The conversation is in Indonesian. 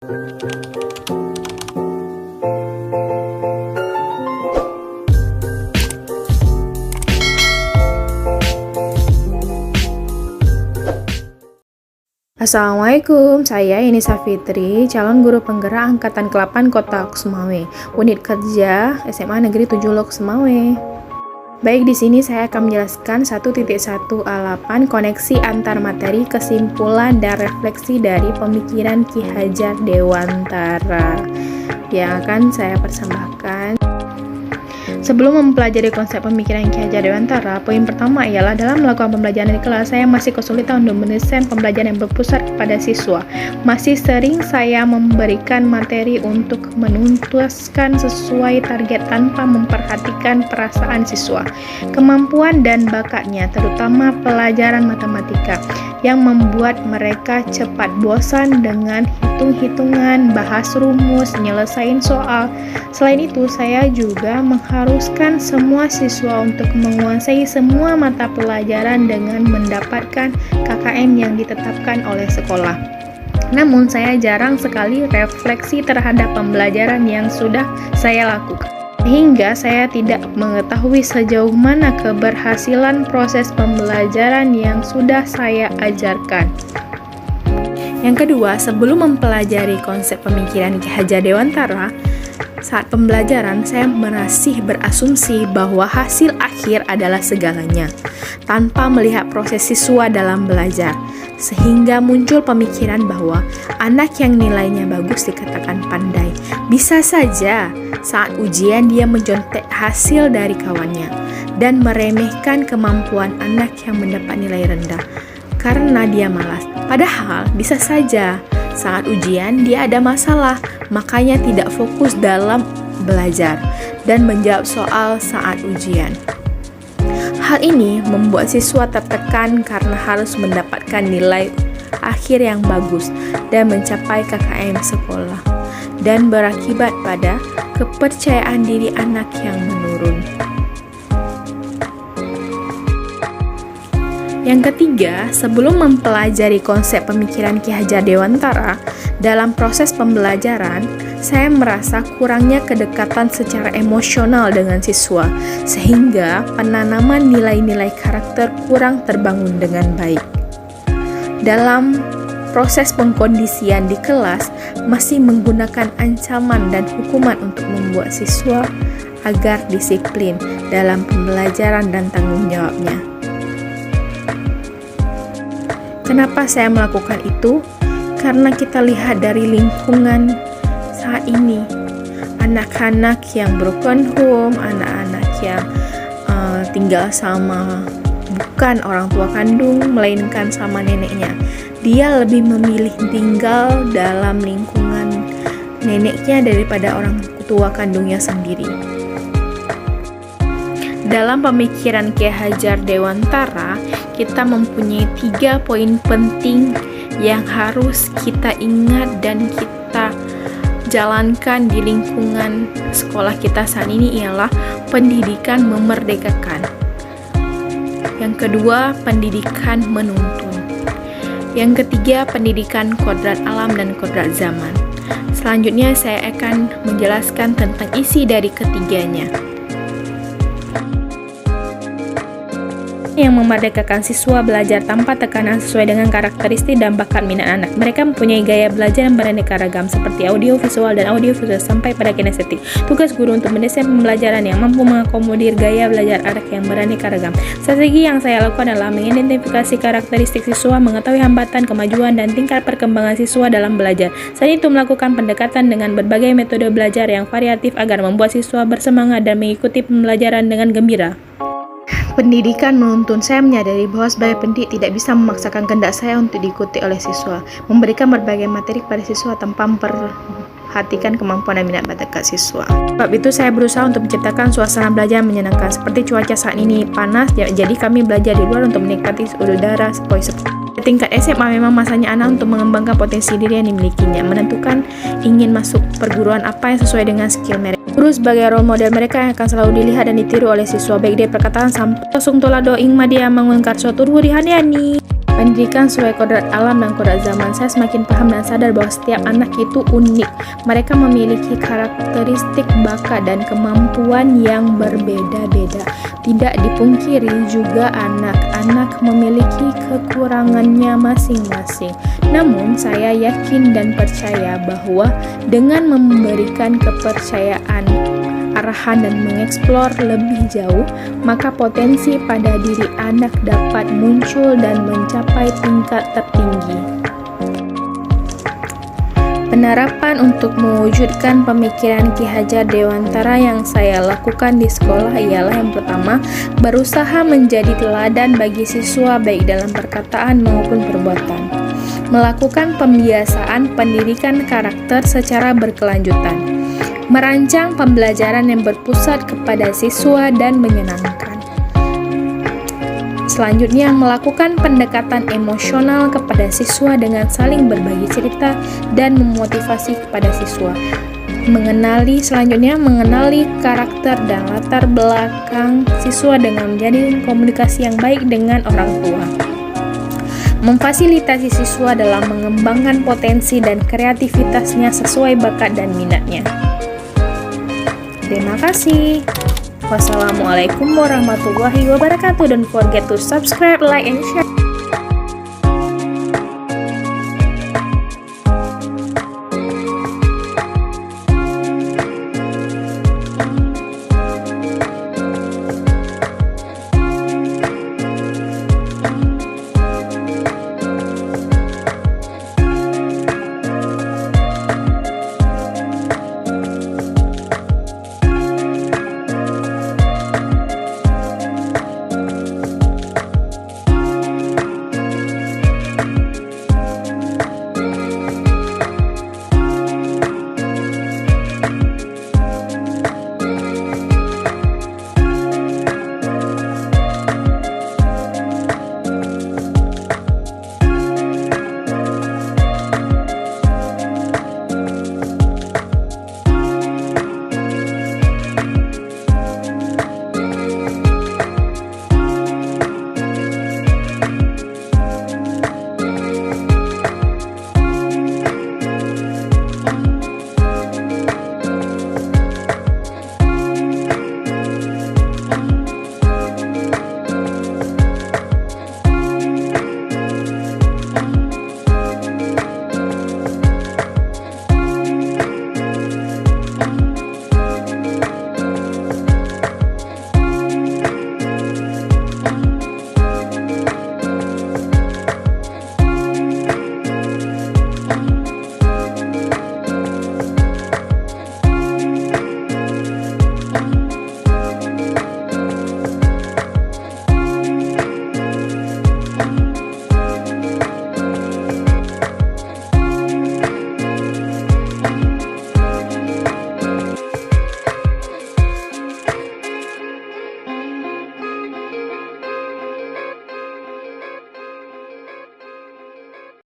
Assalamualaikum, saya Yenisa Fitri, calon guru penggerak angkatan ke-8 Kota Lok-Sumawe, unit kerja SMA Negeri 7 Lok-Sumawe. Baik, di sini saya akan menjelaskan 1.1a8 koneksi antar materi, kesimpulan dan refleksi dari pemikiran Ki Hajar Dewantara yang akan saya persembahkan. Sebelum mempelajari konsep pemikiran Ki Hajar Dewantara, poin pertama ialah dalam melakukan pembelajaran di kelas, saya masih kesulitan untuk mendesain pembelajaran yang berpusat kepada siswa. Masih sering saya memberikan materi untuk menuntaskan sesuai target tanpa memperhatikan perasaan siswa, kemampuan dan bakatnya, terutama pelajaran matematika, yang membuat mereka cepat bosan dengan hitung-hitungan, bahas rumus, nyelesain soal. Selain itu, saya juga mengharuskan semua siswa untuk menguasai semua mata pelajaran dengan mendapatkan KKM yang ditetapkan oleh sekolah. Namun, saya jarang sekali refleksi terhadap pembelajaran yang sudah saya lakukan, sehingga saya tidak mengetahui sejauh mana keberhasilan proses pembelajaran yang sudah saya ajarkan. Yang kedua, sebelum mempelajari konsep pemikiran Ki Hajar Dewantara, saat pembelajaran saya masih berasumsi bahwa hasil akhir adalah segalanya, tanpa melihat proses siswa dalam belajar, sehingga muncul pemikiran bahwa anak yang nilainya bagus dikatakan pandai. Bisa saja saat ujian dia mencontek hasil dari kawannya dan meremehkan kemampuan anak yang mendapat nilai rendah karena dia malas. Padahal bisa saja saat ujian dia ada masalah, makanya tidak fokus dalam belajar dan menjawab soal saat ujian. Hal ini membuat siswa tertekan karena harus mendapatkan nilai akhir yang bagus dan mencapai KKM sekolah, dan berakibat pada kepercayaan diri anak yang menurun. Yang ketiga, sebelum mempelajari konsep pemikiran Ki Hajar Dewantara, dalam proses pembelajaran, saya merasa kurangnya kedekatan secara emosional dengan siswa, sehingga penanaman nilai-nilai karakter kurang terbangun dengan baik. Dalam proses pengkondisian di kelas, masih menggunakan ancaman dan hukuman untuk membuat siswa agar disiplin dalam pembelajaran dan tanggung jawabnya. Kenapa saya melakukan itu? Karena kita lihat dari lingkungan saat ini, anak-anak yang broken home, anak-anak yang tinggal sama bukan orang tua kandung, melainkan sama neneknya. Dia lebih memilih tinggal dalam lingkungan neneknya daripada orang tua kandungnya sendiri. Dalam pemikiran Ki Hajar Dewantara, kita mempunyai 3 poin penting yang harus kita ingat dan kita jalankan di lingkungan sekolah kita saat ini, ialah pendidikan memerdekakan. Yang kedua, pendidikan menuntun. Yang ketiga, pendidikan kodrat alam dan kodrat zaman. Selanjutnya saya akan menjelaskan tentang isi dari ketiganya. Yang memerdekakan siswa belajar tanpa tekanan sesuai dengan karakteristik dan bakat minat anak. Mereka mempunyai gaya belajar yang beraneka ragam seperti audio visual dan audio visual sampai pada kinestetik. Tugas guru untuk mendesain pembelajaran yang mampu mengakomodir gaya belajar anak yang beraneka ragam. Strategi yang saya lakukan adalah mengidentifikasi karakteristik siswa, mengetahui hambatan, kemajuan, dan tingkat perkembangan siswa dalam belajar. Selain itu, melakukan pendekatan dengan berbagai metode belajar yang variatif agar membuat siswa bersemangat dan mengikuti pembelajaran dengan gembira. Pendidikan menuntun. Saya menyadari bahwa sebagai pendidik tidak bisa memaksakan kehendak saya untuk diikuti oleh siswa, memberikan berbagai materi kepada siswa tanpa memperhatikan kemampuan dan minat bakat siswa. Sebab itu saya berusaha untuk menciptakan suasana belajar menyenangkan. Seperti cuaca saat ini panas, jadi kami belajar di luar untuk menikmati udara sepoi-sepoi. Tingkat SMA memang masanya anak untuk mengembangkan potensi diri yang dimilikinya, menentukan ingin masuk perguruan apa yang sesuai dengan skill mereka. Guru sebagai role model mereka yang akan selalu dilihat dan ditiru oleh siswa, baik dari perkataan sampai langsung tolado ing madia mangungkar suatu ruhuri hani. pendidikan sesuai kodrat alam dan kodrat zaman. Saya semakin paham dan sadar bahwa setiap anak itu unik. Mereka memiliki karakteristik, bakat, dan kemampuan yang berbeda-beda. Tidak dipungkiri juga anak-anak memiliki kekurangannya masing-masing. Namun, saya yakin dan percaya bahwa dengan memberikan kepercayaan, arahan, dan mengeksplor lebih jauh, maka potensi pada diri anak dapat muncul dan mencapai tingkat tertinggi. Penerapan untuk mewujudkan pemikiran Ki Hajar Dewantara yang saya lakukan di sekolah ialah yang pertama, berusaha menjadi teladan bagi siswa baik dalam perkataan maupun perbuatan. Melakukan pembiasaan pendidikan karakter secara berkelanjutan. Merancang pembelajaran yang berpusat kepada siswa dan menyenangkan. Selanjutnya, melakukan pendekatan emosional kepada siswa dengan saling berbagi cerita dan memotivasi kepada siswa. Selanjutnya mengenali karakter dan latar belakang siswa dengan menjalin komunikasi yang baik dengan orang tua. Memfasilitasi siswa dalam mengembangkan potensi dan kreativitasnya sesuai bakat dan minatnya. Terima kasih. Wassalamualaikum warahmatullahi wabarakatuh. Don't forget to subscribe, like, and share.